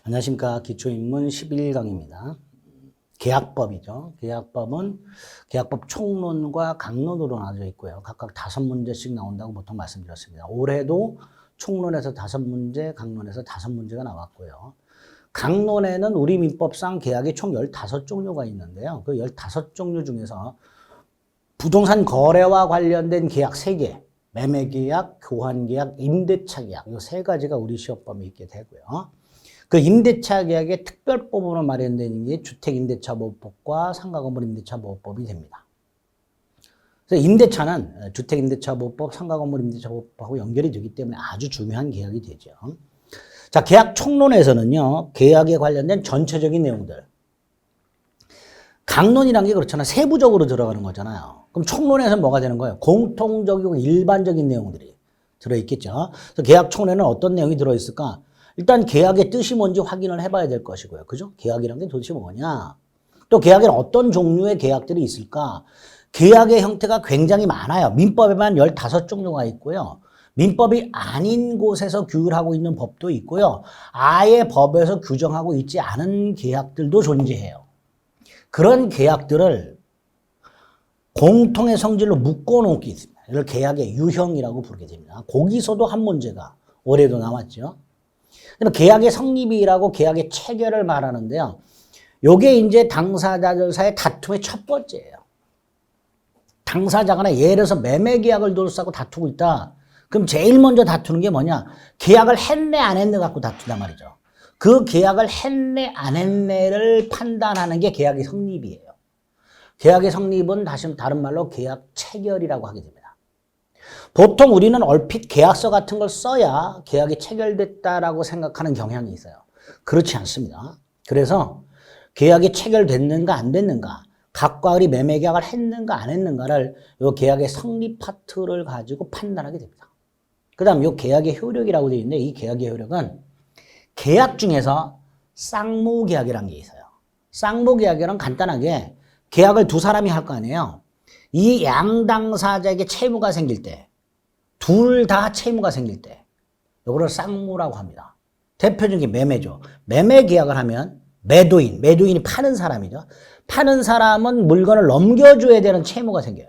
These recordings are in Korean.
안녕하십니까. 기초인문 11강입니다. 계약법이죠. 계약법은 계약법 총론과 강론으로 나눠져 있고요. 각각 5문제씩 나온다고 보통 말씀드렸습니다. 올해도 총론에서 5문제, 강론에서 5문제가 나왔고요. 강론에는 우리 민법상 계약이 총 15종류가 있는데요. 그 15종류 중에서 부동산 거래와 관련된 계약 3개, 매매계약, 교환계약, 임대차 계약, 이 3가지가 우리 시험범위에 있게 되고요. 그 임대차 계약의 특별법으로 마련된 게 주택임대차보호법과 상가건물임대차보호법이 됩니다. 그래서 임대차는 주택임대차보호법, 상가건물임대차보호법하고 연결이 되기 때문에 아주 중요한 계약이 되죠. 자, 계약 총론에서는요, 계약에 관련된 전체적인 내용들. 강론이란 게 그렇잖아요. 세부적으로 들어가는 거잖아요. 그럼 총론에서는 뭐가 되는 거예요? 공통적이고 일반적인 내용들이 들어있겠죠. 그래서 계약 총론에는 어떤 내용이 들어있을까? 일단 계약의 뜻이 뭔지 확인을 해봐야 될 것이고요. 그죠? 계약이란 게 도대체 뭐냐? 또 계약에는 어떤 종류의 계약들이 있을까? 계약의 형태가 굉장히 많아요. 민법에만 15종류가 있고요. 민법이 아닌 곳에서 규율하고 있는 법도 있고요. 아예 법에서 규정하고 있지 않은 계약들도 존재해요. 그런 계약들을 공통의 성질로 묶어놓기 있습니다. 이걸 계약의 유형이라고 부르게 됩니다. 거기서도 한 문제가 올해도 나왔죠. 계약의 성립이라고 계약의 체결을 말하는데요. 요게 이제 당사자들 사이의 다툼의 첫 번째예요. 당사자 간에 예를 들어서 매매 계약을 둘러싸고 다투고 있다. 그럼 제일 먼저 다투는 게 뭐냐? 계약을 했네 안 했네 갖고 다투단 말이죠. 그 계약을 했네 안 했네를 판단하는 게 계약의 성립이에요. 계약의 성립은 다른 말로 계약 체결이라고 하게 됩니다. 보통 우리는 얼핏 계약서 같은 걸 써야 계약이 체결됐다라고 생각하는 경향이 있어요. 그렇지 않습니다. 그래서 계약이 체결됐는가 안 됐는가, 각과 을이 매매 계약을 했는가 안 했는가를 이 계약의 성립 파트를 가지고 판단하게 됩니다. 그 다음 이 계약의 효력이라고 되어 있는데, 이 계약의 효력은 계약 중에서 쌍무계약이라는 게 있어요. 쌍무계약이란 간단하게 계약을 두 사람이 할 거 아니에요. 이 양당사자에게 채무가 생길 때, 둘 다 채무가 생길 때, 이거를 쌍무라고 합니다. 대표적인 게 매매죠. 매매 계약을 하면 매도인이 파는 사람이죠. 파는 사람은 물건을 넘겨줘야 되는 채무가 생겨요.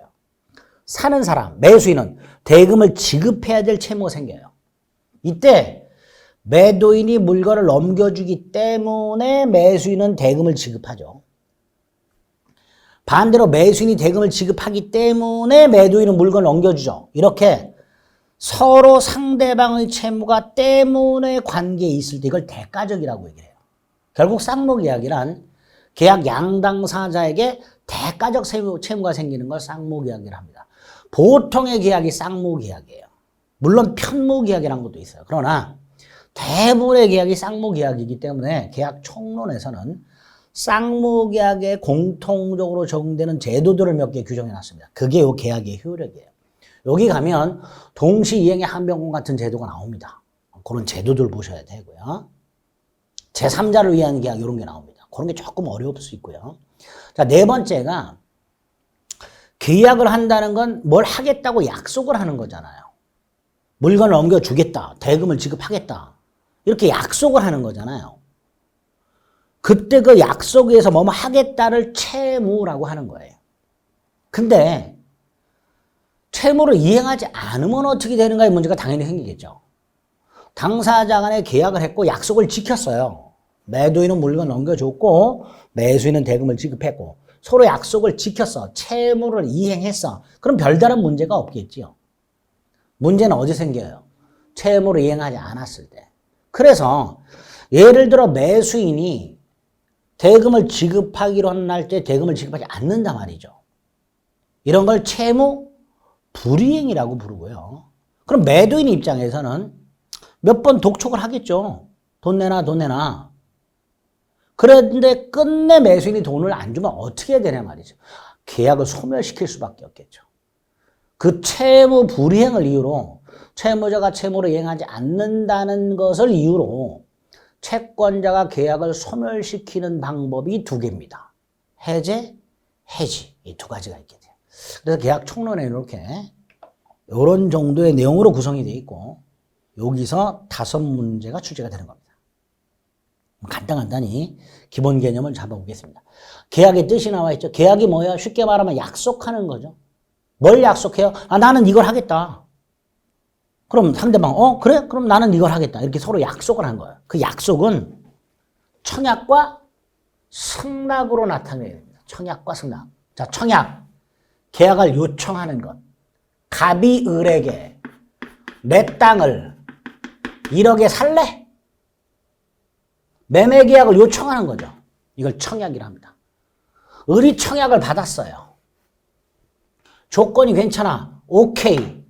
사는 사람, 매수인은 대금을 지급해야 될 채무가 생겨요. 이때 매도인이 물건을 넘겨주기 때문에 매수인은 대금을 지급하죠. 반대로 매수인이 대금을 지급하기 때문에 매도인은 물건을 넘겨주죠. 이렇게 서로 상대방의 채무가 때문에 관계에 있을 때 이걸 대가적이라고 얘기해요. 결국 쌍무계약이란 계약 양당사자에게 대가적 채무가 생기는 걸 쌍무계약이라 합니다. 보통의 계약이 쌍무계약이에요. 물론 편무계약이라는 것도 있어요. 그러나 대부분의 계약이 쌍무계약이기 때문에 계약 총론에서는 쌍무계약에 공통적으로 적용되는 제도들을 몇 개 규정해 놨습니다. 그게 이 계약의 효력이에요. 여기 가면 동시이행의 한변권 같은 제도가 나옵니다. 그런 제도들 보셔야 되고요. 제3자를 위한 계약 이런 게 나옵니다. 그런 게 조금 어려울 수 있고요. 자, 네 번째가 계약을 한다는 건 뭘 하겠다고 약속을 하는 거잖아요. 물건을 넘겨주겠다. 대금을 지급하겠다. 이렇게 약속을 하는 거잖아요. 그때 그 약속에서 뭐뭐 하겠다를 채무라고 하는 거예요. 근데 채무를 이행하지 않으면 어떻게 되는가의 문제가 당연히 생기겠죠. 당사자 간에 계약을 했고 약속을 지켰어요. 매도인은 물건 넘겨줬고 매수인은 대금을 지급했고 서로 약속을 지켰어. 채무를 이행했어. 그럼 별다른 문제가 없겠지요. 문제는 어디 생겨요? 채무를 이행하지 않았을 때. 그래서 예를 들어 매수인이 대금을 지급하기로 한 날 때 대금을 지급하지 않는단 말이죠. 이런 걸 채무 불이행이라고 부르고요. 그럼 매도인 입장에서는 몇 번 독촉을 하겠죠. 돈 내놔. 그런데 끝내 매수인이 돈을 안 주면 어떻게 해야 되냐 말이죠. 계약을 소멸시킬 수밖에 없겠죠. 그 채무 불이행을 이유로 채무자가 채무를 이행하지 않는다는 것을 이유로 채권자가 계약을 소멸시키는 방법이 2개입니다. 해제, 해지. 이 2가지가 있게 돼요. 그래서 계약 총론에 이렇게 이런 정도의 내용으로 구성이 되어 있고 여기서 5문제가 출제가 되는 겁니다. 간단히 기본 개념을 잡아보겠습니다. 계약의 뜻이 나와 있죠. 계약이 뭐예요? 쉽게 말하면 약속하는 거죠. 뭘 약속해요? 아, 나는 이걸 하겠다. 그럼 상대방, 그래? 그럼 나는 이걸 하겠다. 이렇게 서로 약속을 한 거예요. 그 약속은 청약과 승낙으로 나타내야 됩니다. 청약과 승낙. 자, 청약. 계약을 요청하는 것. 갑이 을에게 내 땅을 1억에 살래? 매매 계약을 요청하는 거죠. 이걸 청약이라 합니다. 을이 청약을 받았어요. 조건이 괜찮아. 오케이.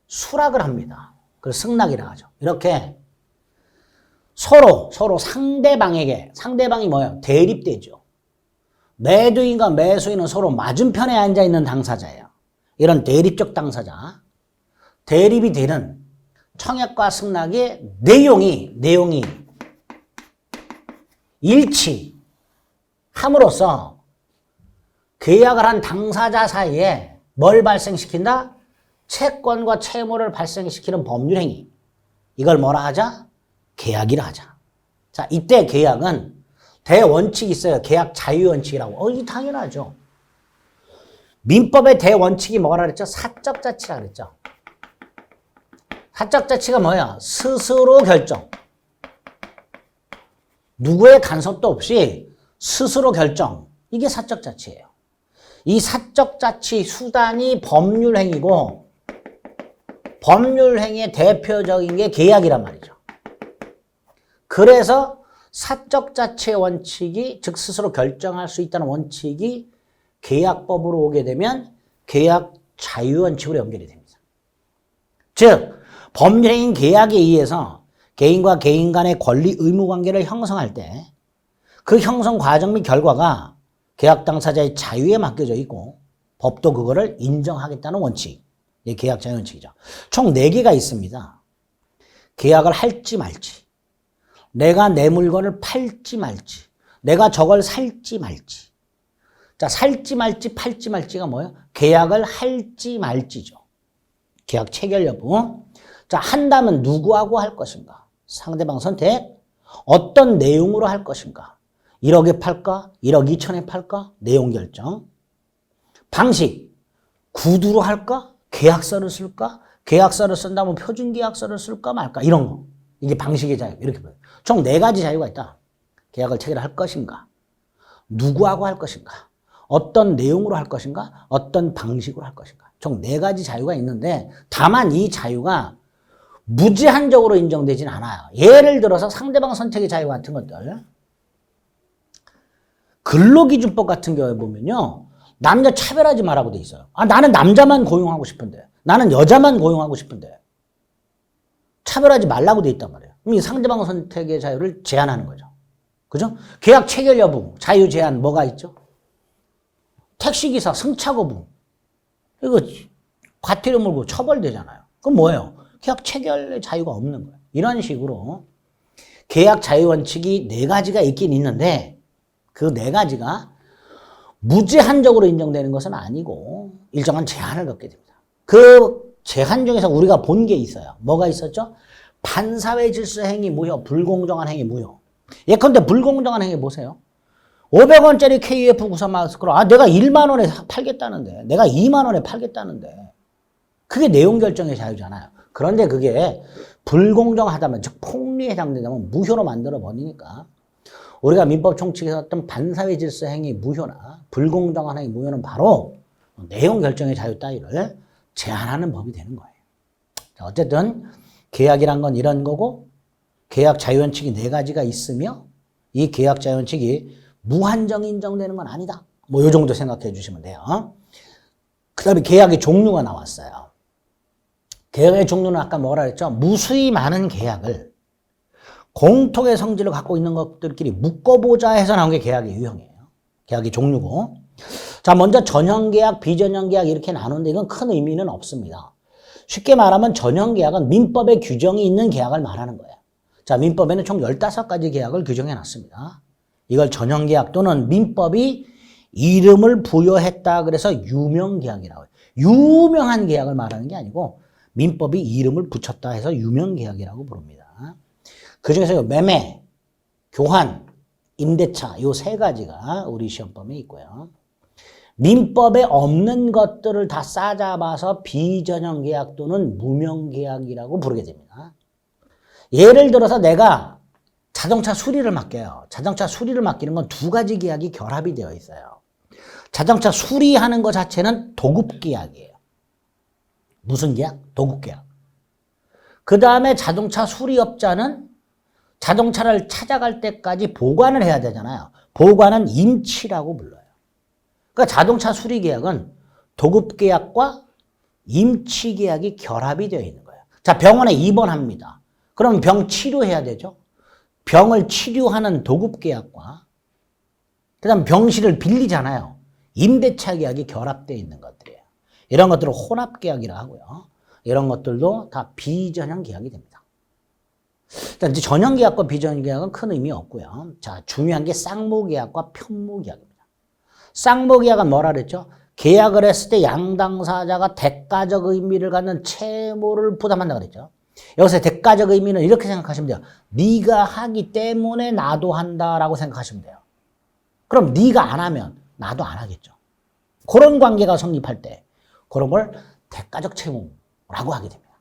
수락을 합니다. 그걸 승낙이라 하죠. 이렇게 서로 상대방이 뭐예요? 대립되죠. 매도인과 매수인은 서로 맞은편에 앉아있는 당사자예요. 이런 대립적 당사자. 대립이 되는 청약과 승낙의 내용이 일치함으로써 계약을 한 당사자 사이에 뭘 발생시킨다? 채권과 채무를 발생시키는 법률행위. 이걸 뭐라 하자? 계약이라 하자. 자, 이때 계약은 대원칙이 있어요. 계약 자유원칙이라고. 이 당연하죠. 민법의 대원칙이 뭐라 그랬죠? 사적자치라 그랬죠. 사적자치가 뭐야? 스스로 결정. 누구의 간섭도 없이 스스로 결정. 이게 사적자치예요. 이 사적자치 수단이 법률행위고 법률행위의 대표적인 게 계약이란 말이죠. 그래서 사적자치의 원칙이 즉 스스로 결정할 수 있다는 원칙이 계약법으로 오게 되면 계약 자유원칙으로 연결이 됩니다. 즉 법률행위인 계약에 의해서 개인과 개인 간의 권리 의무 관계를 형성할 때 그 형성 과정 및 결과가 계약 당사자의 자유에 맡겨져 있고 법도 그거를 인정하겠다는 원칙. 이게 계약 자유원칙이죠. 총 4개가 있습니다. 계약을 할지 말지, 내가 내 물건을 팔지 말지, 내가 저걸 살지 말지. 자, 살지 말지 팔지 말지가 뭐예요? 계약을 할지 말지죠. 계약 체결 여부. 자, 한다면 누구하고 할 것인가? 상대방 선택. 어떤 내용으로 할 것인가? 1억에 팔까? 1억 2천에 팔까? 내용 결정. 방식. 구두로 할까? 계약서를 쓸까? 계약서를 쓴다면 표준계약서를 쓸까 말까? 이런 거. 이게 방식의 자유. 이렇게 보여요. 총 4가지 자유가 있다. 계약을 체결할 것인가? 누구하고 할 것인가? 어떤 내용으로 할 것인가? 어떤 방식으로 할 것인가? 총 4가지 자유가 있는데 다만 이 자유가 무제한적으로 인정되진 않아요. 예를 들어서 상대방 선택의 자유 같은 것들. 근로기준법 같은 경우에 보면요. 남녀 차별하지 말라고 돼 있어요. 아, 나는 남자만 고용하고 싶은데. 나는 여자만 고용하고 싶은데. 차별하지 말라고 돼 있단 말이에요. 그럼 이 상대방 선택의 자유를 제한하는 거죠. 그죠? 계약 체결 여부, 자유 제한 뭐가 있죠? 택시기사 승차 거부. 이거 과태료 물고 처벌되잖아요. 그럼 뭐예요? 계약 체결의 자유가 없는 거예요. 이런 식으로 계약 자유 원칙이 4가지가 있긴 있는데 그 4가지가 무제한적으로 인정되는 것은 아니고 일정한 제한을 갖게 됩니다. 그 제한 중에서 우리가 본 게 있어요. 뭐가 있었죠? 반사회 질서 행위 무효, 불공정한 행위 무효. 예컨대 불공정한 행위 보세요. 500원짜리 KF 구사 마스크를 내가 1만 원에 팔겠다는데 내가 2만 원에 팔겠다는데 그게 내용 결정의 자유잖아요. 그런데 그게 불공정하다면 즉 폭리에 해당된다면 무효로 만들어 버리니까 우리가 민법 총칙에서 어떤 반사회 질서 행위 무효나 불공정한 행위 무효는 바로 내용 결정의 자유 따위를 제한하는 법이 되는 거예요. 자, 어쨌든 계약이란 건 이런 거고 계약 자유원칙이 4가지가 있으며 이 계약 자유원칙이 무한정 인정되는 건 아니다. 뭐 이 정도 생각해 주시면 돼요. 그 다음에 계약의 종류가 나왔어요. 계약의 종류는 아까 뭐라 그랬죠? 무수히 많은 계약을 공통의 성질을 갖고 있는 것들끼리 묶어보자 해서 나온 게 계약의 유형이에요. 계약의 종류고. 자, 먼저 전형계약, 비전형계약 이렇게 나누는데 이건 큰 의미는 없습니다. 쉽게 말하면 전형계약은 민법에 규정이 있는 계약을 말하는 거예요. 자, 민법에는 총 15가지 계약을 규정해 놨습니다. 이걸 전형계약 또는 민법이 이름을 부여했다 그래서 유명계약이라고 해요. 유명한 계약을 말하는 게 아니고 민법이 이름을 붙였다 해서 유명계약이라고 부릅니다. 그 중에서 매매, 교환, 임대차 요 세 가지가 우리 시험범위에 있고요. 민법에 없는 것들을 다 싸잡아서 비전형 계약 또는 무명 계약이라고 부르게 됩니다. 예를 들어서 내가 자동차 수리를 맡겨요. 자동차 수리를 맡기는 건 두 가지 계약이 결합이 되어 있어요. 자동차 수리하는 것 자체는 도급 계약이에요. 무슨 계약? 도급 계약. 그 다음에 자동차 수리업자는 자동차를 찾아갈 때까지 보관을 해야 되잖아요. 보관은 임치라고 불러요. 그러니까 자동차 수리 계약은 도급 계약과 임치 계약이 결합이 되어 있는 거예요. 자, 병원에 입원합니다. 그럼 병 치료해야 되죠. 병을 치료하는 도급 계약과 그다음 병실을 빌리잖아요. 임대차 계약이 결합되어 있는 것들이에요. 이런 것들을 혼합 계약이라고 하고요. 이런 것들도 다 비전형 계약이 됩니다. 일단 이제 전형 계약과 비전형 계약은 큰 의미 없고요. 자, 중요한 게 쌍무 계약과 편무 계약입니다. 쌍무 계약은 뭐라 그랬죠? 계약을 했을 때 양당사자가 대가적 의미를 갖는 채무를 부담한다 그랬죠. 여기서 대가적 의미는 이렇게 생각하시면 돼요. 네가 하기 때문에 나도 한다라고 생각하시면 돼요. 그럼 네가 안 하면 나도 안 하겠죠. 그런 관계가 성립할 때 그런 걸 대가적 채무라고 하게 됩니다.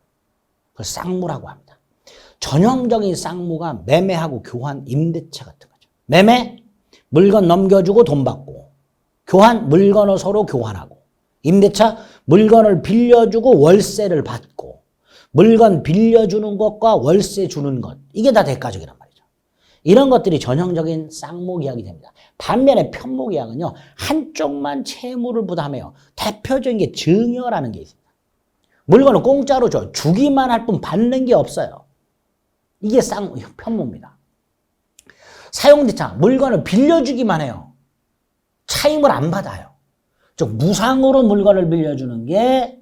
그걸 쌍무라고 합니다. 전형적인 쌍무가 매매하고 교환, 임대차 같은 거죠. 매매, 물건 넘겨주고 돈 받고, 교환, 물건을 서로 교환하고, 임대차, 물건을 빌려주고 월세를 받고, 물건 빌려주는 것과 월세 주는 것, 이게 다 대가적이란 말이죠. 이런 것들이 전형적인 쌍무 계약이 됩니다. 반면에 편무 계약은요, 한쪽만 채무를 부담해요. 대표적인 게 증여라는 게 있습니다. 물건을 공짜로 줘. 주기만 할 뿐 받는 게 없어요. 이게 편무입니다. 사용대차, 물건을 빌려주기만 해요. 차임을 안 받아요. 즉 무상으로 물건을 빌려주는 게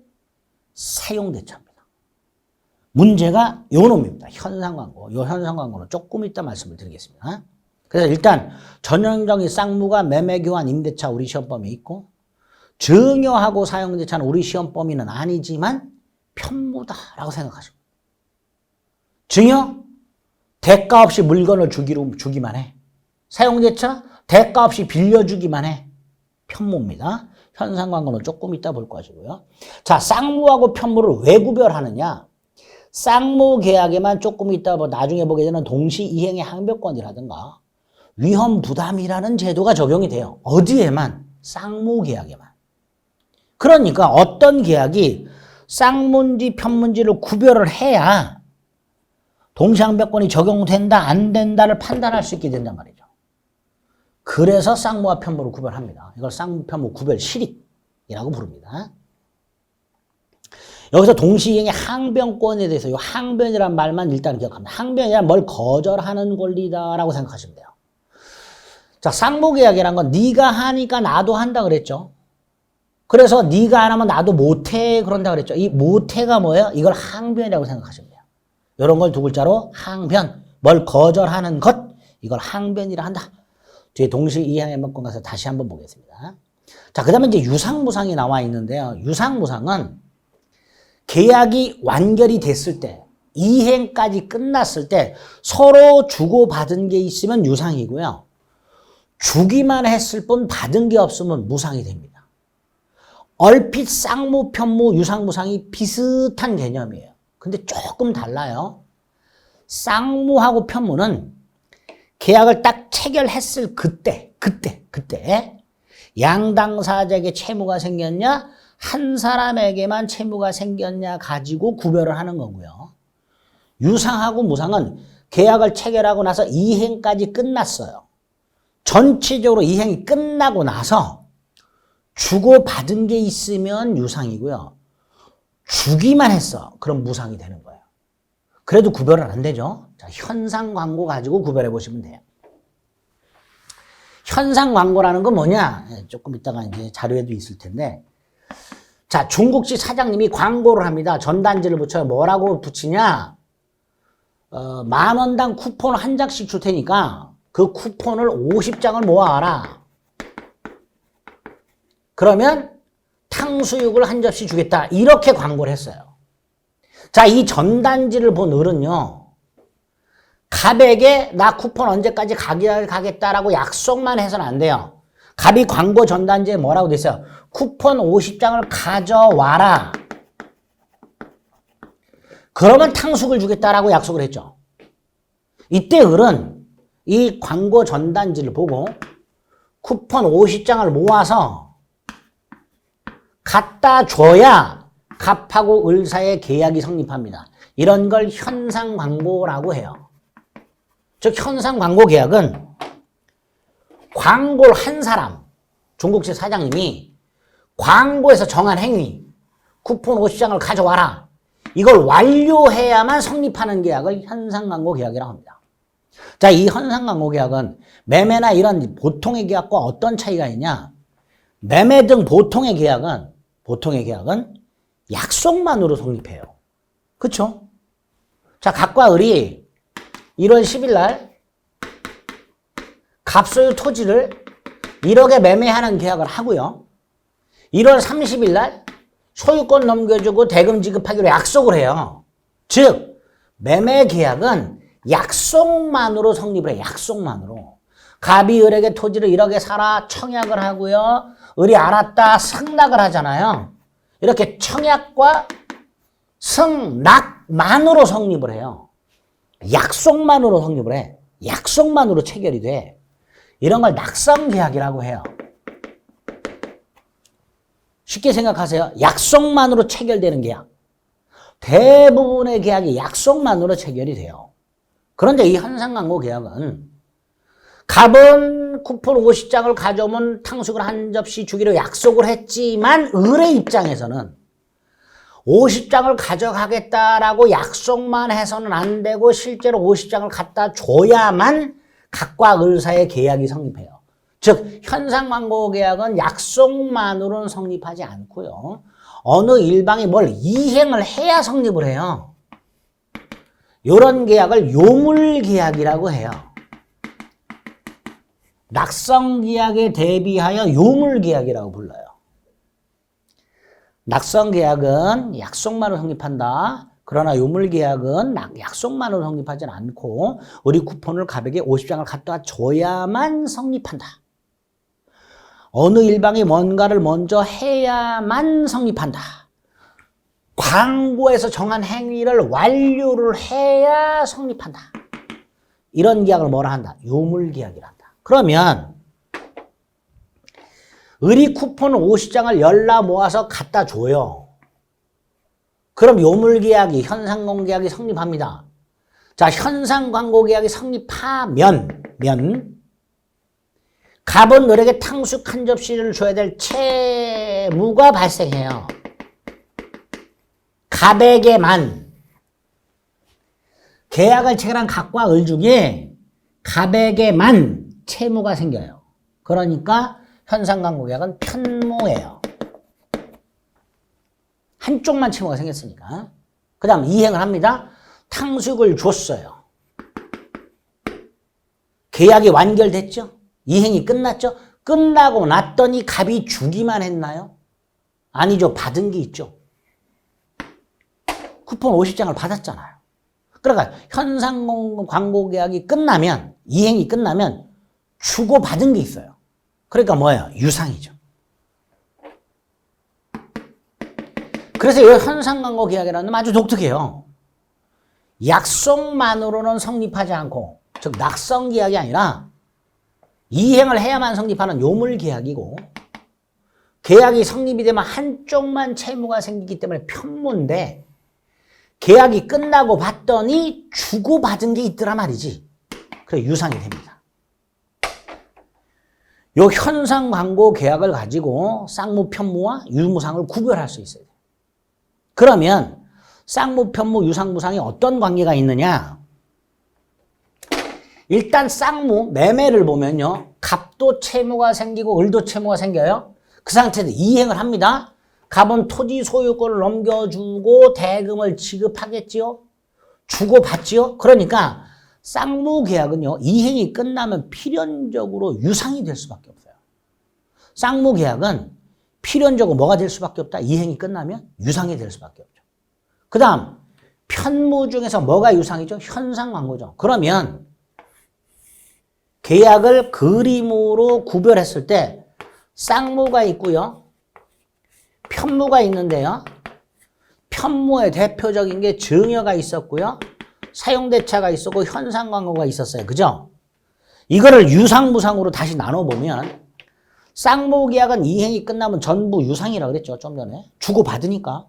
사용대차입니다. 문제가 요 놈입니다. 현상광고. 요 현상광고는 조금 이따 말씀을 드리겠습니다. 그래서 일단 전형적인 쌍무가 매매, 교환, 임대차 우리 시험범위에 있고, 증여하고 사용대차는 우리 시험범위는 아니지만 편무다라고 생각하시고, 증여, 대가 없이 물건을 주기만 해. 사용대차, 대가 없이 빌려주기만 해. 편무입니다. 현상광고는 조금 이따 볼 것이고요. 자, 쌍무하고 편무를 왜 구별하느냐? 쌍무 계약에만 조금 이따 나중에 보게 되는 동시이행의 항변권이라든가 위험 부담이라는 제도가 적용이 돼요. 어디에만? 쌍무 계약에만. 그러니까 어떤 계약이 쌍문지 편문지를 구별을 해야 동시항변권이 적용된다 안 된다를 판단할 수 있게 된단 말이죠. 그래서 쌍무와 편무를 구별합니다. 이걸 쌍무 편무 구별 실익이라고 부릅니다. 여기서 동시이행의 항변권에 대해서 이 항변이란 말만 일단 기억합니다. 항변이란 뭘 거절하는 권리다라고 생각하시면 돼요. 자, 쌍무계약이란 건 네가 하니까 나도 한다 그랬죠. 그래서 네가 안 하면 나도 못해 그런다 그랬죠. 이 못해가 뭐예요? 이걸 항변이라고 생각하시면 돼요. 이런 걸 두 글자로 항변, 뭘 거절하는 것, 이걸 항변이라 한다. 뒤에 동시이행의 문건 가서 다시 한번 보겠습니다. 자, 그 다음에 이제 유상무상이 나와 있는데요. 유상무상은 계약이 완결이 됐을 때, 이행까지 끝났을 때 서로 주고받은 게 있으면 유상이고요. 주기만 했을 뿐 받은 게 없으면 무상이 됩니다. 얼핏 쌍무, 편무, 유상무상이 비슷한 개념이에요. 근데 조금 달라요. 쌍무하고 편무는 계약을 딱 체결했을 그때 양당사자에게 채무가 생겼냐, 한 사람에게만 채무가 생겼냐 가지고 구별을 하는 거고요. 유상하고 무상은 계약을 체결하고 나서 이행까지 끝났어요. 전체적으로 이행이 끝나고 나서 주고받은 게 있으면 유상이고요. 주기만 했어. 그럼 무상이 되는 거예요. 그래도 구별은 안 되죠. 자, 현상광고 가지고 구별해 보시면 돼요. 현상광고라는 건 뭐냐? 조금 이따가 이제 자료에도 있을 텐데, 자, 중국집 사장님이 광고를 합니다. 전단지를 붙여요. 뭐라고 붙이냐? 10,000원당 쿠폰 한 장씩 줄 테니까 그 쿠폰을 50장을 모아와라. 그러면 탕수육을 한 접시 주겠다. 이렇게 광고를 했어요. 자, 이 전단지를 본 을은요, 갑에게 나 쿠폰 언제까지 가겠다라고 약속만 해서는 안 돼요. 갑이 광고 전단지에 뭐라고 돼 있어요? 쿠폰 50장을 가져와라. 그러면 탕수육을 주겠다라고 약속을 했죠. 이때 을은 이 광고 전단지를 보고 쿠폰 50장을 모아서 갖다 줘야 갑하고 을 사이의 계약이 성립합니다. 이런 걸 현상 광고라고 해요. 즉 현상 광고 계약은 광고를 한 사람, 중국집 사장님이 광고에서 정한 행위, 쿠폰 50장을 가져와라. 이걸 완료해야만 성립하는 계약을 현상 광고 계약이라고 합니다. 자, 이 현상 광고 계약은 매매나 이런 보통의 계약과 어떤 차이가 있냐? 매매 등 보통의 계약은 약속만으로 성립해요. 그쵸? 자, 갑과 을이 1월 10일 날 갑소유 토지를 1억에 매매하는 계약을 하고요. 1월 30일 날 소유권 넘겨주고 대금 지급하기로 약속을 해요. 즉 매매 계약은 약속만으로 성립을 해요. 약속만으로. 갑이 을에게 토지를 1억에 사라 청약을 하고요. 을이 알았다 승낙을 하잖아요. 이렇게 청약과 승낙만으로 성립을 해요. 약속만으로 성립을 해. 약속만으로 체결이 돼. 이런 걸 낙성계약이라고 해요. 쉽게 생각하세요. 약속만으로 체결되는 계약. 대부분의 계약이 약속만으로 체결이 돼요. 그런데 이 현상광고 계약은 갑은 쿠폰 50장을 가져오면 탕수육을 한 접시 주기로 약속을 했지만 을의 입장에서는 50장을 가져가겠다라고 약속만 해서는 안 되고 실제로 50장을 갖다 줘야만 갑과 을 사이의 계약이 성립해요. 즉 현상광고 계약은 약속만으로는 성립하지 않고요. 어느 일방이 뭘 이행을 해야 성립을 해요. 이런 계약을 요물계약이라고 해요. 낙성계약에 대비하여 요물계약이라고 불러요. 낙성계약은 약속만으로 성립한다. 그러나 요물계약은 약속만으로 성립하지 않고 우리 쿠폰을 갑에게 50장을 갖다 줘야만 성립한다. 어느 일방이 뭔가를 먼저 해야만 성립한다. 광고에서 정한 행위를 완료를 해야 성립한다. 이런 계약을 뭐라 한다? 요물계약이라 한다. 그러면 을이 쿠폰 50장을 열라 모아서 갖다 줘요. 그럼 요물계약이 현상광고계약이 성립합니다. 자, 현상광고계약이 성립하면 갑은 을에게 탕수육 한 접시를 줘야 될 채무가 발생해요. 갑에게만. 계약을 체결한 갑과 을 중에 갑에게만 채무가 생겨요. 그러니까 현상광고계약은 편모예요. 한쪽만 채무가 생겼으니까. 그 다음 이행을 합니다. 탕수육을 줬어요. 계약이 완결됐죠? 이행이 끝났죠? 끝나고 났더니 갑이 주기만 했나요? 아니죠. 받은 게 있죠. 쿠폰 50장을 받았잖아요. 그러니까 현상광고계약이 끝나면, 이행이 끝나면 주고받은 게 있어요. 그러니까 뭐예요? 유상이죠. 그래서 이 현상광고계약이라는 건 아주 독특해요. 약속만으로는 성립하지 않고, 즉 낙성계약이 아니라 이행을 해야만 성립하는 요물계약이고, 계약이 성립이 되면 한쪽만 채무가 생기기 때문에 편모인데, 계약이 끝나고 봤더니 주고받은 게 있더라 말이지. 그래 유상이 됩니다. 요 현상광고 계약을 가지고 쌍무, 편무와 유무상을 구별할 수 있어요. 그러면 쌍무, 편무, 유상, 무상이 어떤 관계가 있느냐? 일단 쌍무, 매매를 보면요. 갑도 채무가 생기고 을도 채무가 생겨요. 그 상태에서 이행을 합니다. 갑은 토지 소유권을 넘겨주고 대금을 지급하겠지요. 주고받지요. 그러니까 쌍무계약은요. 이행이 끝나면 필연적으로 유상이 될 수밖에 없어요. 쌍무계약은 필연적으로 뭐가 될 수밖에 없다? 이행이 끝나면 유상이 될 수밖에 없죠. 그 다음 편무 중에서 뭐가 유상이죠? 현상광고죠. 그러면 계약을 그림으로 구별했을 때 쌍무가 있고요. 편무가 있는데요. 편무의 대표적인 게 증여가 있었고요. 사용대차가 있었고 현상광고가 있었어요. 그죠? 이거를 유상무상으로 다시 나눠보면 쌍무계약은 이행이 끝나면 전부 유상이라고 그랬죠. 좀 전에. 주고받으니까.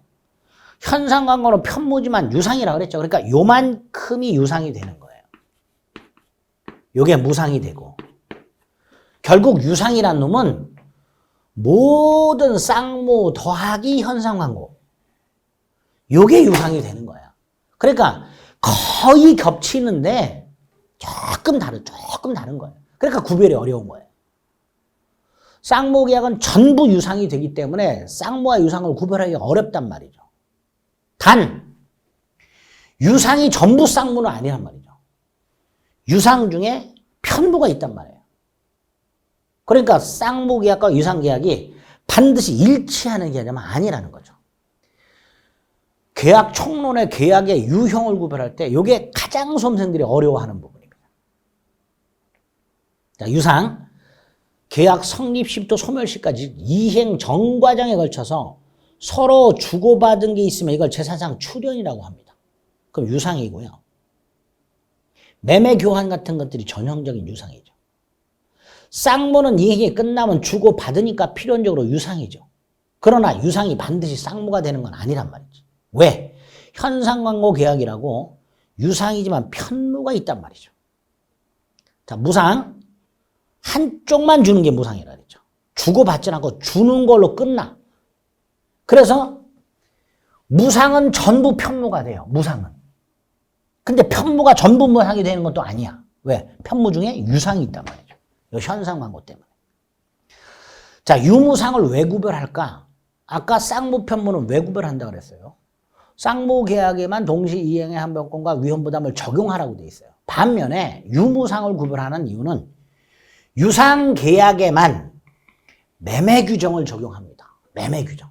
현상광고는 편무지만 유상이라고 그랬죠. 그러니까 요만큼이 유상이 되는 거예요. 요게 무상이 되고. 결국 유상이란 놈은 모든 쌍무 더하기 현상광고. 요게 유상이 되는 거야. 그러니까 거의 겹치는데 조금 다른 거예요. 그러니까 구별이 어려운 거예요. 쌍무계약은 전부 유상이 되기 때문에 쌍무와 유상을 구별하기 어렵단 말이죠. 단 유상이 전부 쌍무는 아니란 말이죠. 유상 중에 편무가 있단 말이에요. 그러니까 쌍무계약과 유상계약이 반드시 일치하는 개념은 아니라는 거죠. 계약 총론의 계약의 유형을 구별할 때 이게 가장 수험생들이 어려워하는 부분입니다. 자, 유상, 계약 성립 시부터 소멸시까지 이행 전 과정에 걸쳐서 서로 주고받은 게 있으면 이걸 제사상 출연이라고 합니다. 그럼 유상이고요. 매매 교환 같은 것들이 전형적인 유상이죠. 쌍무는 이행이 끝나면 주고받으니까 필연적으로 유상이죠. 그러나 유상이 반드시 쌍무가 되는 건 아니란 말이지. 왜? 현상광고 계약이라고 유상이지만 편무가 있단 말이죠. 자, 무상. 한쪽만 주는 게 무상이라 그랬죠. 주고받지 않고 주는 걸로 끝나. 그래서 무상은 전부 편무가 돼요. 무상은. 근데 편무가 전부 무상이 되는 것도 아니야. 왜? 편무 중에 유상이 있단 말이죠. 이 현상광고 때문에. 자, 유무상을 왜 구별할까? 아까 쌍무 편무는 왜 구별한다 그랬어요? 쌍무 계약에만 동시 이행의 한변권과 위헌부담을 적용하라고 돼 있어요. 반면에 유무상을 구별하는 이유는 유상 계약에만 매매 규정을 적용합니다. 매매 규정.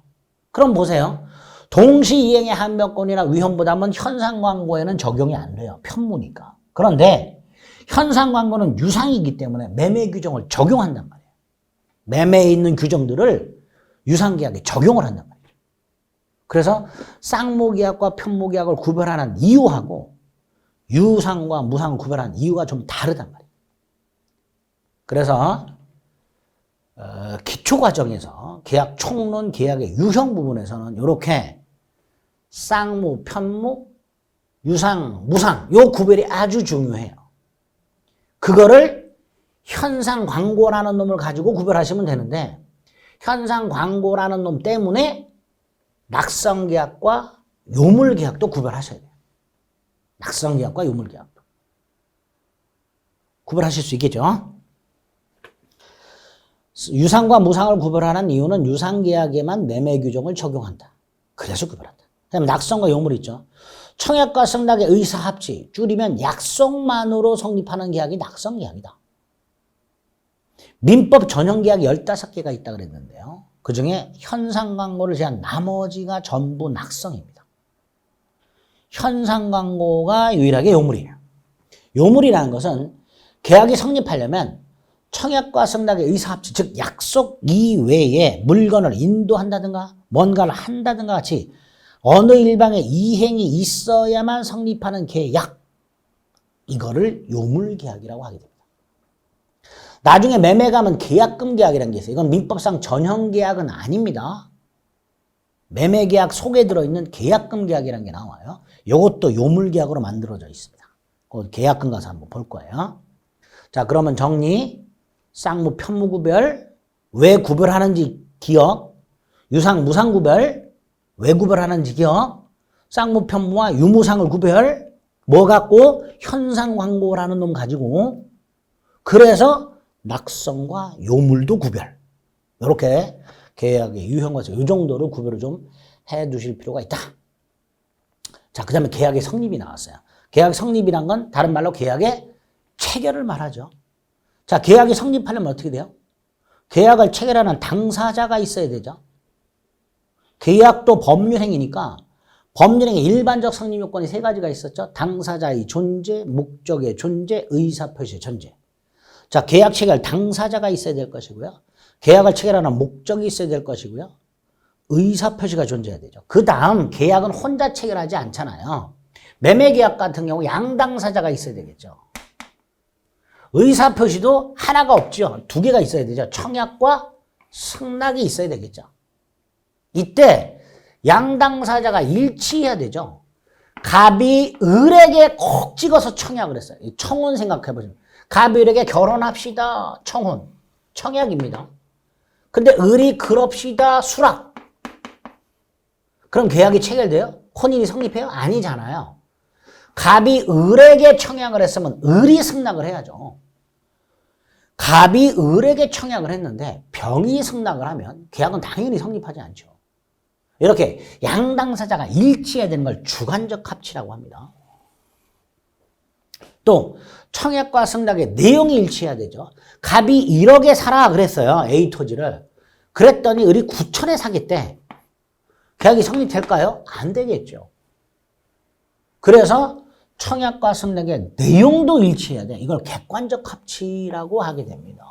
그럼 보세요. 동시 이행의 한변권이나 위헌부담은 현상광고에는 적용이 안 돼요. 편무니까. 그런데 현상광고는 유상이기 때문에 매매 규정을 적용한단 말이에요. 매매에 있는 규정들을 유상계약에 적용을 한단 말이에요. 그래서 쌍무계약과 편무계약을 구별하는 이유하고 유상과 무상을 구별하는 이유가 좀 다르단 말이에요. 그래서 기초과정에서 계약 총론 계약의 유형 부분에서는 이렇게 쌍무, 편무, 유상, 무상 요 구별이 아주 중요해요. 그거를 현상광고라는 놈을 가지고 구별하시면 되는데 현상광고라는 놈 때문에 낙성계약과 요물계약도 구별하셔야 돼요. 낙성계약과 요물계약도. 구별하실 수 있겠죠? 유상과 무상을 구별하는 이유는 유상계약에만 매매 규정을 적용한다. 그래서 구별한다. 그다음에 낙성과 요물 있죠. 청약과 승낙의 의사합치, 줄이면 약속만으로 성립하는 계약이 낙성계약이다. 민법 전형계약이 15개가 있다 그랬는데요. 그중에 현상광고를 제한 나머지가 전부 낙성입니다. 현상광고가 유일하게 요물이에요. 요물이라는 것은 계약이 성립하려면 청약과 승낙의 의사합치, 즉 약속 이외에 물건을 인도한다든가 뭔가를 한다든가 같이 어느 일방의 이행이 있어야만 성립하는 계약, 이거를 요물계약이라고 하게 됩니다. 나중에 매매 가면 계약금 계약이라는 게 있어요. 이건 민법상 전형계약은 아닙니다. 매매계약 속에 들어있는 계약금 계약이라는 게 나와요. 이것도 요물계약으로 만들어져 있습니다. 계약금 가서 한번 볼 거예요. 자, 그러면 정리. 쌍무, 편무 구별, 왜 구별하는지 기억, 유상, 무상 구별, 왜 구별하는지 기억, 쌍무, 편무와 유무상을 구별, 뭐 갖고? 현상광고라는 놈 가지고, 그래서 낙성과 요물도 구별. 이렇게 계약의 유형과 이 정도를 구별을 좀 해 두실 필요가 있다. 자, 그 다음에 계약의 성립이 나왔어요. 계약 성립이란 건 다른 말로 계약의 체결을 말하죠. 자, 계약이 성립하려면 어떻게 돼요? 계약을 체결하는 당사자가 있어야 되죠. 계약도 법률행위니까 법률행위 일반적 성립 요건이 세 가지가 있었죠. 당사자의 존재, 목적의 존재, 의사표시의 존재. 자, 계약 체결 당사자가 있어야 될 것이고요. 계약을 체결하는 목적이 있어야 될 것이고요. 의사표시가 존재해야 되죠. 그 다음 계약은 혼자 체결하지 않잖아요. 매매계약 같은 경우 양당사자가 있어야 되겠죠. 의사표시도 하나가 없죠. 두 개가 있어야 되죠. 청약과 승낙이 있어야 되겠죠. 이때 양당사자가 일치해야 되죠. 갑이 을에게 콕 찍어서 청약을 했어요. 청혼 생각해보시면 갑이 을에게 결혼합시다. 청혼. 청약입니다. 근데 을이 그럽시다. 수락. 그럼 계약이 체결돼요? 혼인이 성립해요? 아니잖아요. 갑이 을에게 청약을 했으면 을이 승낙을 해야죠. 갑이 을에게 청약을 했는데 병이 승낙을 하면 계약은 당연히 성립하지 않죠. 이렇게 양당사자가 일치해야 되는 걸 주관적 합치라고 합니다. 또 청약과 승낙의 내용이 일치해야 되죠. 갑이 1억에 사라 그랬어요. A 토지를. 그랬더니 을이 9천에 사겠대. 계약이 성립될까요? 안 되겠죠. 그래서 청약과 승낙의 내용도 일치해야 돼. 이걸 객관적 합치라고 하게 됩니다.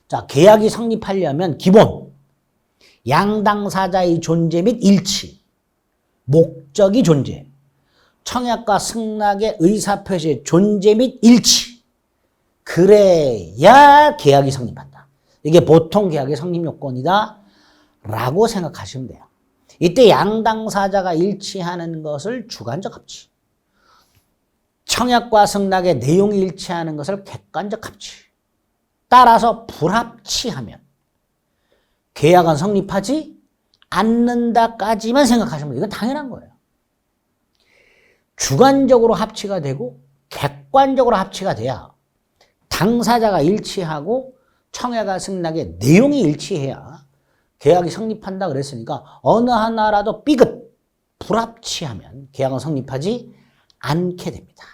자, 계약이 성립하려면 기본 양당사자의 존재 및 일치, 목적이 존재, 청약과 승낙의 의사표시의 존재 및 일치. 그래야 계약이 성립한다. 이게 보통 계약의 성립 요건이다 라고 생각하시면 돼요. 이때 양당사자가 일치하는 것을 주관적 합치, 청약과 승낙의 내용이 일치하는 것을 객관적 합치, 따라서 불합치하면 계약은 성립하지 않는다까지만 생각하시면 돼요. 이건 당연한 거예요. 주관적으로 합치가 되고 객관적으로 합치가 돼야 당사자가 일치하고 청약과 승낙의 내용이 일치해야 계약이 성립한다 그랬으니까 어느 하나라도 삐끗 불합치하면 계약은 성립하지 않게 됩니다.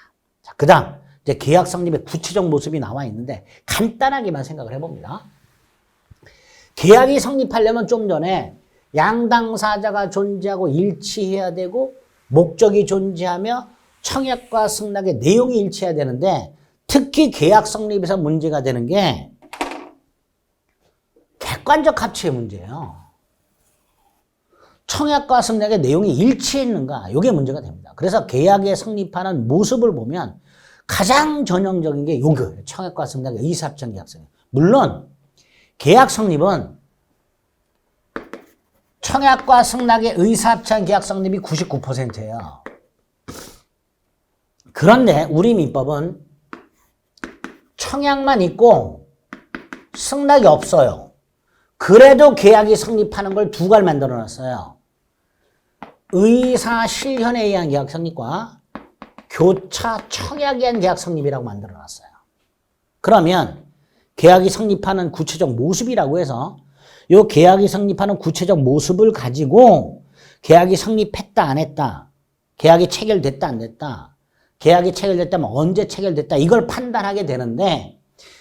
자, 그 다음 이제 계약 성립의 구체적 모습이 나와 있는데 간단하게만 생각을 해봅니다. 계약이 성립하려면 좀 전에 양당사자가 존재하고 일치해야 되고 목적이 존재하며 청약과 승낙의 내용이 일치해야 되는데 특히 계약 성립에서 문제가 되는 게 객관적 합치의 문제예요. 청약과 승낙의 내용이 일치했는가? 이게 문제가 됩니다. 그래서 계약에 성립하는 모습을 보면 가장 전형적인 게 요거예요. 청약과 승낙의 의사합천 계약성. 물론 계약 성립은 청약과 승낙의 의사합천 계약 성립이 99%예요. 그런데 우리 민법은 청약만 있고 승낙이 없어요. 그래도 계약이 성립하는 걸 두 가지 만들어 놨어요. 의사 실현에 의한 계약 성립과 교차 청약에 의한 계약 성립이라고 만들어 놨어요. 그러면 계약이 성립하는 구체적 모습이라고 해서 이 계약이 성립하는 구체적 모습을 가지고 계약이 성립했다 안 했다, 계약이 체결됐다 안 됐다, 계약이 체결됐다면 언제 체결됐다 이걸 판단하게 되는데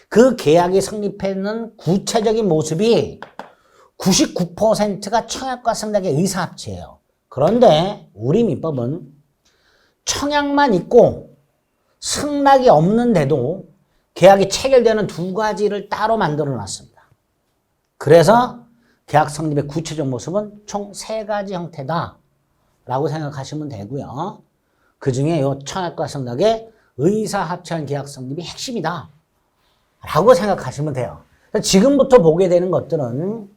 그 계약이 성립하는 구체적인 모습이 99%가 청약과 승낙의 의사합치예요. 그런데 우리 민법은 청약만 있고 승낙이 없는데도 계약이 체결되는 두 가지를 따로 만들어 놨습니다. 그래서 계약 성립의 구체적 모습은 총 세 가지 형태다 라고 생각하시면 되고요. 그 중에 이 청약과 승낙의 의사합치한 계약 성립이 핵심이다 라고 생각하시면 돼요. 지금부터 보게 되는 것들은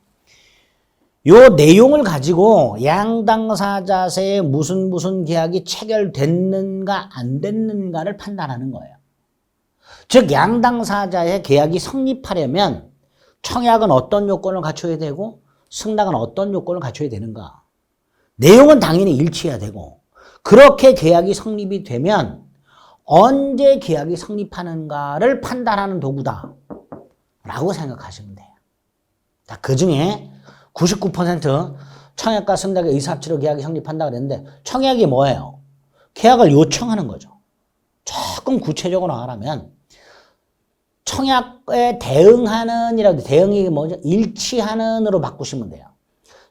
이 내용을 가지고 양당사자세에 무슨 계약이 체결됐는가 안 됐는가를 판단하는 거예요. 즉 양당사자의 계약이 성립하려면 청약은 어떤 요건을 갖춰야 되고 승낙은 어떤 요건을 갖춰야 되는가. 내용은 당연히 일치해야 되고 그렇게 계약이 성립이 되면 언제 계약이 성립하는가를 판단하는 도구다 라고 생각하시면 돼요. 그 중에 99% 청약과 승낙의 의사합치로 계약이 성립한다 그랬는데 청약이 뭐예요? 계약을 요청하는 거죠. 조금 구체적으로 말하면 청약에 대응하는 이라고 대응이 뭐죠? 일치하는으로 바꾸시면 돼요.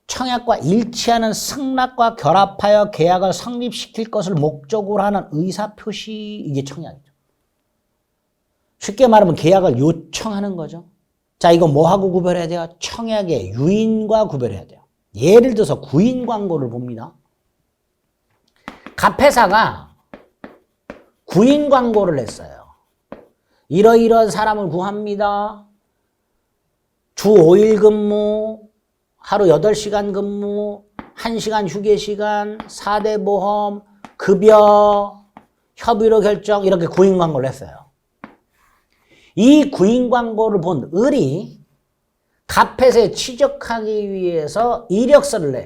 청약과 일치하는 승낙과 결합하여 계약을 성립시킬 것을 목적으로 하는 의사표시, 이게 청약이죠. 쉽게 말하면 계약을 요청하는 거죠. 자, 이거 뭐하고 구별해야 돼요? 청약의 유인과 구별해야 돼요. 예를 들어서 구인 광고를 봅니다. 갑회사가 구인 광고를 냈어요. 이러이러한 사람을 구합니다. 주 5일 근무, 하루 8시간 근무, 1시간 휴게시간, 4대 보험, 급여, 협의로 결정, 이렇게 구인 광고를 했어요. 이 구인 광고를 본 을이 갑회사에 취직하기 위해서 이력서를 내요.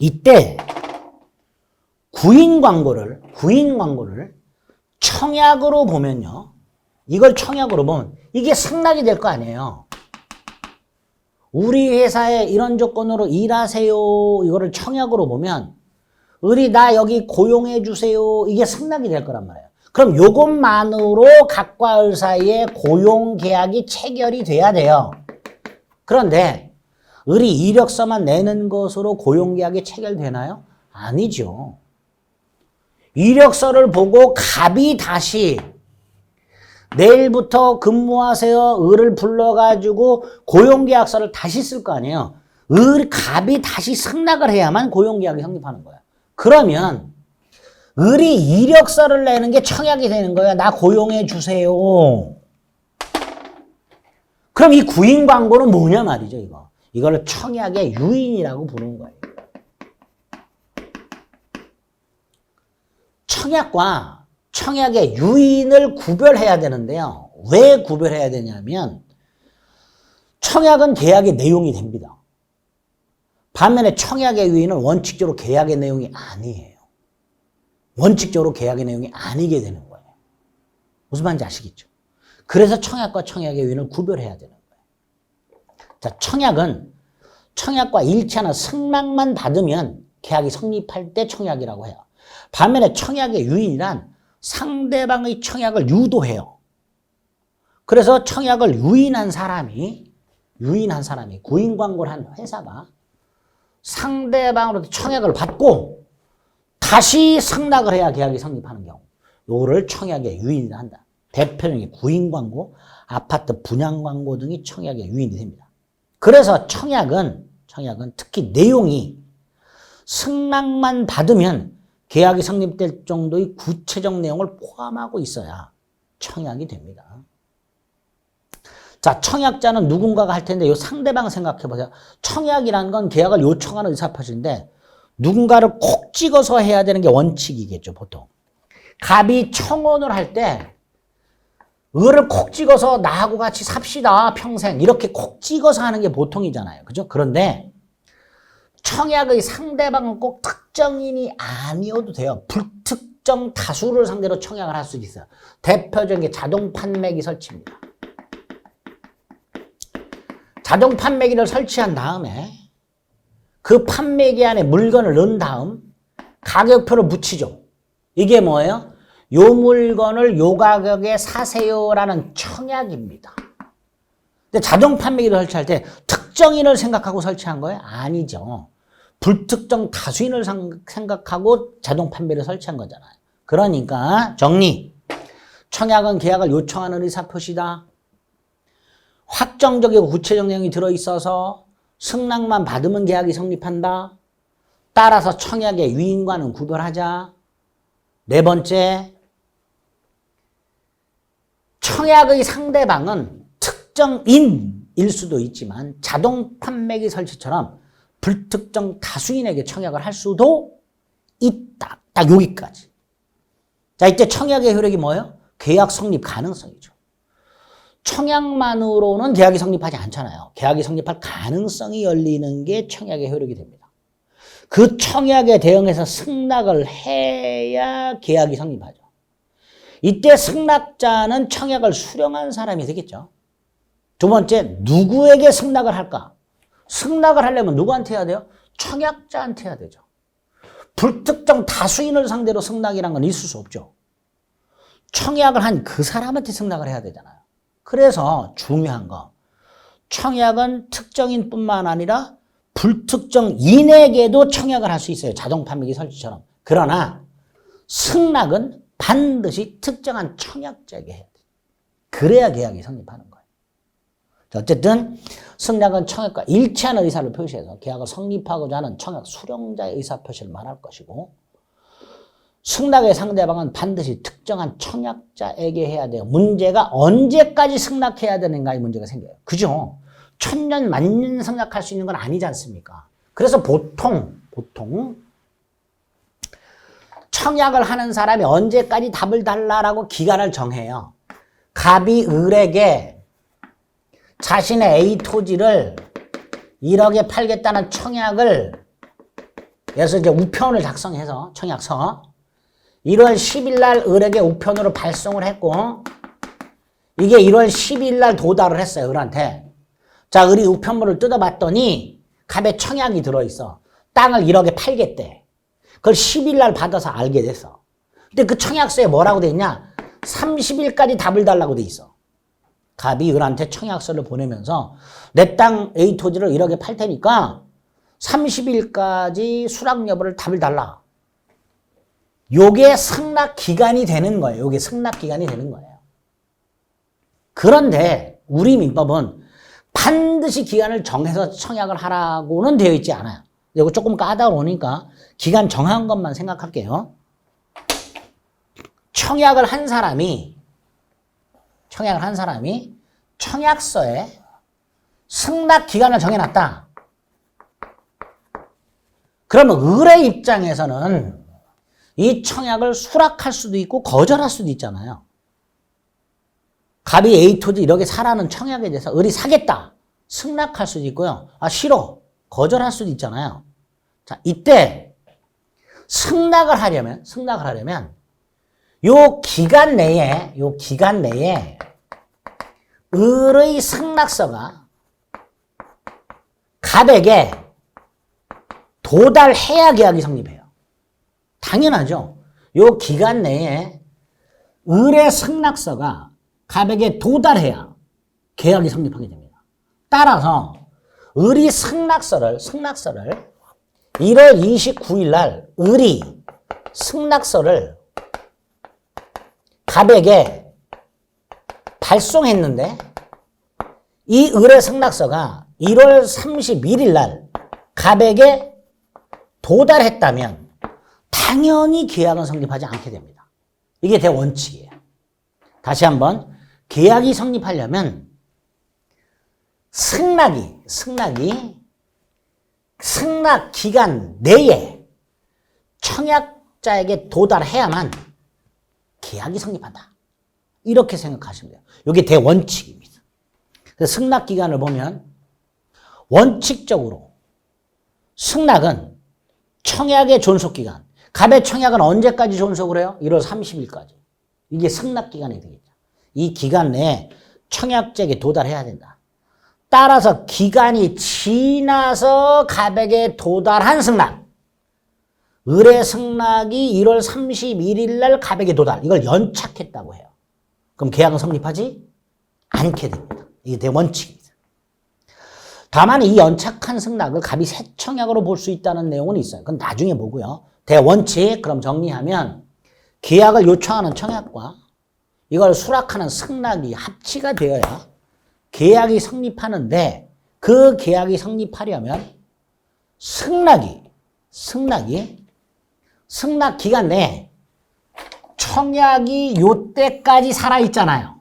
이때 구인 광고를 청약으로 보면요. 이걸 청약으로 보면 이게 승낙이 될 거 아니에요. 우리 회사에 이런 조건으로 일하세요. 이거를 청약으로 보면 을이 나 여기 고용해 주세요. 이게 승낙이 될 거란 말이에요. 그럼 요것만으로 갑과 을 사이에 고용 계약이 체결이 돼야 돼요. 그런데 을이 이력서만 내는 것으로 고용 계약이 체결되나요? 아니죠. 이력서를 보고 갑이 다시 내일부터 근무하세요. 을을 불러가지고 고용계약서를 다시 쓸 거 아니에요. 갑이 다시 승낙을 해야만 고용계약이 성립하는 거야. 그러면 을이 이력서를 내는 게 청약이 되는 거야. 나 고용해 주세요. 그럼 이 구인 광고는 뭐냐 말이죠, 이거. 이걸 청약의 유인이라고 부르는 거예요. 청약과 청약의 유인을 구별해야 되는데요. 왜 구별해야 되냐면 청약은 계약의 내용이 됩니다. 반면에 청약의 유인은 원칙적으로 계약의 내용이 아니에요. 원칙적으로 계약의 내용이 아니게 되는 거예요. 무슨 말인지 아시겠죠? 그래서 청약과 청약의 유인을 구별해야 되는 거예요. 자, 청약은 청약과 일치하는 승낙만 받으면 계약이 성립할 때 청약이라고 해요. 반면에 청약의 유인이란 상대방의 청약을 유도해요. 그래서 청약을 유인한 사람이 구인 광고를 한 회사가 상대방으로부터 청약을 받고 다시 승낙을 해야 계약이 성립하는 경우, 요거를 청약의 유인이라 한다. 대표적인 구인 광고, 아파트 분양 광고 등이 청약의 유인이 됩니다. 그래서 청약은 특히 내용이 승낙만 받으면 계약이 성립될 정도의 구체적 내용을 포함하고 있어야 청약이 됩니다. 자, 청약자는 누군가가 할 텐데 이 상대방 생각해 보세요. 청약이라는 건 계약을 요청하는 의사표시인데 누군가를 콕 찍어서 해야 되는 게 원칙이겠죠, 보통. 갑이 청혼을 할 때 을을 콕 찍어서 나하고 같이 삽시다, 평생. 이렇게 콕 찍어서 하는 게 보통이잖아요. 그죠? 그런데 청약의 상대방은 꼭 특정인이 아니어도 돼요. 불특정 다수를 상대로 청약을 할 수 있어요. 대표적인 게 자동 판매기 설치입니다. 자동 판매기를 설치한 다음에 그 판매기 안에 물건을 넣은 다음 가격표를 붙이죠. 이게 뭐예요? 요 물건을 요 가격에 사세요라는 청약입니다. 근데 자동 판매기를 설치할 때 특정인을 생각하고 설치한 거예요? 아니죠. 불특정 다수인을 생각하고 자동 판매를 설치한 거잖아요. 그러니까 정리. 청약은 계약을 요청하는 의사표시다. 확정적이고 구체적 내용이 들어있어서 승낙만 받으면 계약이 성립한다. 따라서 청약의 유인과는 구별하자. 네 번째, 청약의 상대방은 특정인일 수도 있지만 자동 판매기 설치처럼 불특정 다수인에게 청약을 할 수도 있다. 딱 여기까지. 자, 이때 청약의 효력이 뭐예요? 계약 성립 가능성이죠. 청약만으로는 계약이 성립하지 않잖아요. 계약이 성립할 가능성이 열리는 게 청약의 효력이 됩니다. 그 청약에 대응해서 승낙을 해야 계약이 성립하죠. 이때 승낙자는 청약을 수령한 사람이 되겠죠. 두 번째, 누구에게 승낙을 할까? 승낙을 하려면 누구한테 해야 돼요? 청약자한테 해야 되죠. 불특정 다수인을 상대로 승낙이란 건 있을 수 없죠. 청약을 한 그 사람한테 승낙을 해야 되잖아요. 그래서 중요한 거, 청약은 특정인뿐만 아니라 불특정인에게도 청약을 할 수 있어요. 자동 판매기 설치처럼. 그러나 승낙은 반드시 특정한 청약자에게 해야 돼. 그래야 계약이 성립하는 거예요. 어쨌든 승낙은 청약과 일치하는 의사를 표시해서 계약을 성립하고자 하는 청약 수령자의 의사표시를 말할 것이고, 승낙의 상대방은 반드시 특정한 청약자에게 해야 돼요. 문제가 언제까지 승낙해야 되는가의 문제가 생겨요. 그죠? 천년 만년 승낙할 수 있는 건 아니지 않습니까? 그래서 보통 청약을 하는 사람이 언제까지 답을 달라라고 기간을 정해요. 갑이 을에게 자신의 A 토지를 1억에 팔겠다는 청약을, 그래서 이제 우편을 작성해서 청약서 1월 10일 날 을에게 우편으로 발송을 했고, 이게 1월 12일 날 도달을 했어요, 을한테. 자, 을이 우편물을 뜯어봤더니 갑에 청약이 들어있어. 땅을 1억에 팔겠대. 그걸 10일 날 받아서 알게 됐어. 근데 그 청약서에 뭐라고 돼 있냐? 30일까지 답을 달라고 돼 있어. 갑이 을한테 청약서를 보내면서 내 땅 A 토지를 1억에 팔 테니까 30일까지 수락 여부를 답을 달라. 요게 승낙 기간이 되는 거예요. 요게 승낙 기간이 되는 거예요. 그런데 우리 민법은 반드시 기간을 정해서 청약을 하라고는 되어 있지 않아요. 이거 조금 까다로우니까 기간 정한 것만 생각할게요. 청약을 한 사람이 청약서에 승낙 기간을 정해놨다. 그러면 을의 입장에서는 이 청약을 수락할 수도 있고 거절할 수도 있잖아요. 갑이 A 토지 1억에 사라는 청약에 대해서 을이 사겠다. 승낙할 수도 있고요. 아, 싫어. 거절할 수도 있잖아요. 자, 이때 승낙을 하려면 요 기간 내에 을의 승낙서가 갑에게 도달해야 계약이 성립해요. 당연하죠. 요 기간 내에 을의 승낙서가 갑에게 도달해야 계약이 성립하게 됩니다. 따라서 을이 승낙서를 1월 29일 날 을이 승낙서를 갑에게 발송했는데 이 을의 승낙서가 1월 31일 날 갑에게 도달했다면 당연히 계약은 성립하지 않게 됩니다. 이게 대원칙이에요. 다시 한번 계약이 성립하려면 승낙 기간 내에 청약자에게 도달해야만 계약이 성립한다. 이렇게 생각하시면 돼요. 이게 대원칙입니다. 그래서 승낙 기간을 보면 원칙적으로 승낙은 청약의 존속기간. 갑의 청약은 언제까지 존속을 해요? 1월 30일까지. 이게 승낙 기간이 되겠죠. 이 기간 내에 청약자에게 도달해야 된다. 따라서 기간이 지나서 갑에게 도달한 승낙. 을의 승낙이 1월 31일 날 갑에게 도달. 이걸 연착했다고 해요. 그럼 계약은 성립하지 않게 됩니다. 이게 대원칙입니다. 다만 이 연착한 승낙을 갑이 새 청약으로 볼 수 있다는 내용은 있어요. 그건 나중에 보고요. 대원칙 그럼 정리하면 계약을 요청하는 청약과 이걸 수락하는 승낙이 합치가 되어야 계약이 성립하는데, 그 계약이 성립하려면 승낙 기간 내에 청약이 요때까지 살아있잖아요.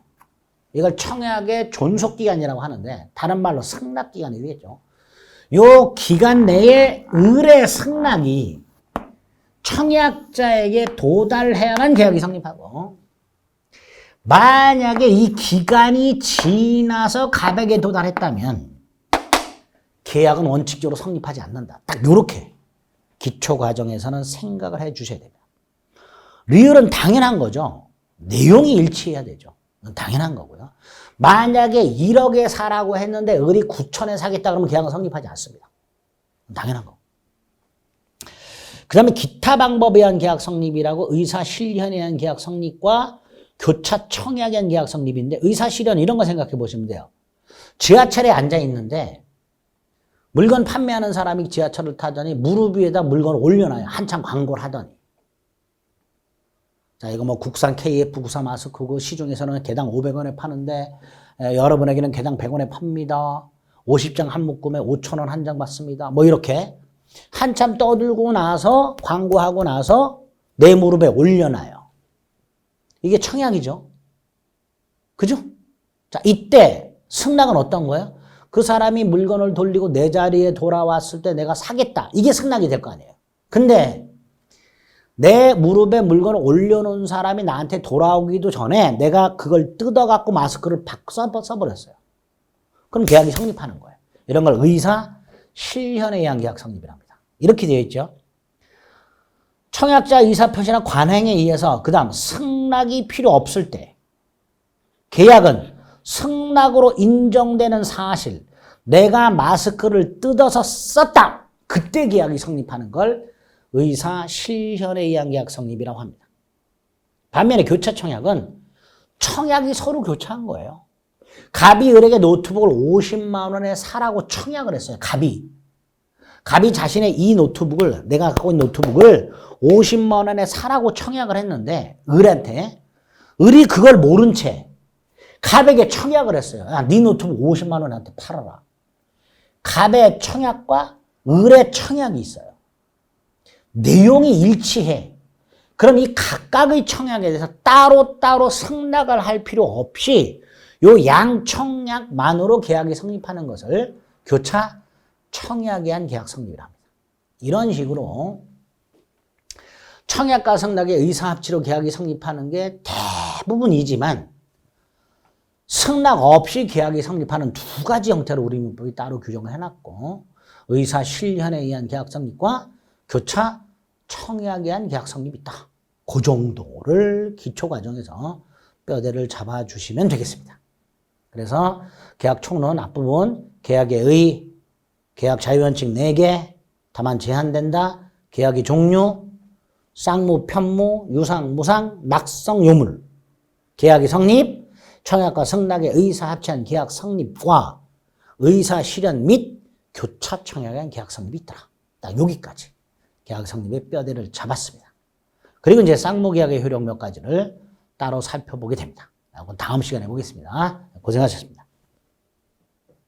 이걸 청약의 존속기간이라고 하는데 다른 말로 승낙기간이 되겠죠. 요 기간 내에 을의 승낙이 청약자에게 도달해야만 계약이 성립하고, 만약에 이 기간이 지나서 갑에게 도달했다면 계약은 원칙적으로 성립하지 않는다. 딱 요렇게 기초과정에서는 생각을 해 주셔야 됩니다. 리을은 당연한 거죠. 내용이 일치해야 되죠. 당연한 거고요. 만약에 1억에 사라고 했는데 을이 9천에 사겠다 그러면 계약은 성립하지 않습니다. 당연한 거. 그 다음에 기타 방법에 의한 계약 성립이라고 의사실현에 의한 계약 성립과 교차 청약에 의한 계약 성립인데, 의사실현 이런 거 생각해 보시면 돼요. 지하철에 앉아 있는데 물건 판매하는 사람이 지하철을 타더니 무릎 위에다 물건을 올려놔요. 한참 광고를 하더니. 자, 이거 뭐 국산 KF94 마스크고 시중에서는 개당 500원에 파는데 여러분에게는 개당 100원에 팝니다. 50장 한 묶음에 5,000원 한 장 받습니다. 뭐 이렇게 한참 떠들고 나서 광고하고 나서 내 무릎에 올려놔요. 이게 청약이죠. 그죠? 자, 이때 승낙은 어떤 거예요? 그 사람이 물건을 돌리고 내 자리에 돌아왔을 때 내가 사겠다. 이게 승낙이 될 거 아니에요. 근데 내 무릎에 물건을 올려놓은 사람이 나한테 돌아오기도 전에 내가 그걸 뜯어갖고 마스크를 팍 써버렸어요. 그럼 계약이 성립하는 거예요. 이런 걸 의사 실현에 의한 계약 성립이랍니다. 이렇게 되어 있죠. 청약자 의사표시나 관행에 의해서 그 다음 승낙이 필요 없을 때 계약은 승낙으로 인정되는 사실, 내가 마스크를 뜯어서 썼다. 그때 계약이 성립하는 걸 의사 실현에 의한 계약 성립이라고 합니다. 반면에 교차 청약은 청약이 서로 교차한 거예요. 갑이 을에게 노트북을 50만 원에 사라고 청약을 했어요. 갑이 자신의 이 노트북을, 내가 갖고 있는 노트북을 50만 원에 사라고 청약을 했는데 을한테, 을이 그걸 모른 채 갑에게 청약을 했어요. 야, 네 노트북 50만 원한테 팔아라. 갑의 청약과 을의 청약이 있어요. 내용이 일치해. 그럼 이 각각의 청약에 대해서 따로따로 승낙을 할 필요 없이 요 양청약만으로 계약이 성립하는 것을 교차 청약에 한 계약 성립이라 합니다. 이런 식으로 청약과 승낙의 의사합치로 계약이 성립하는 게 대부분이지만 승낙 없이 계약이 성립하는 두 가지 형태로 우리 민법이 따로 규정을 해놨고 의사 실현에 의한 계약 성립과 교차 청약에 한 계약 성립이 있다. 그 정도를 기초 과정에서 뼈대를 잡아주시면 되겠습니다. 그래서 계약 총론 앞부분 계약의 의, 계약 자유원칙 4개, 다만 제한된다, 계약의 종류, 쌍무, 편무, 유상, 무상, 낙성, 요물, 계약의 성립, 청약과 승낙의 의사 합치한 계약 성립과 의사 실현 및 교차 청약에 한 계약 성립이 있더라. 딱 여기까지 계약 성립의 뼈대를 잡았습니다. 그리고 이제 쌍무 계약의 효력 몇 가지를 따로 살펴보게 됩니다. 그건 다음 시간에 보겠습니다. 고생하셨습니다.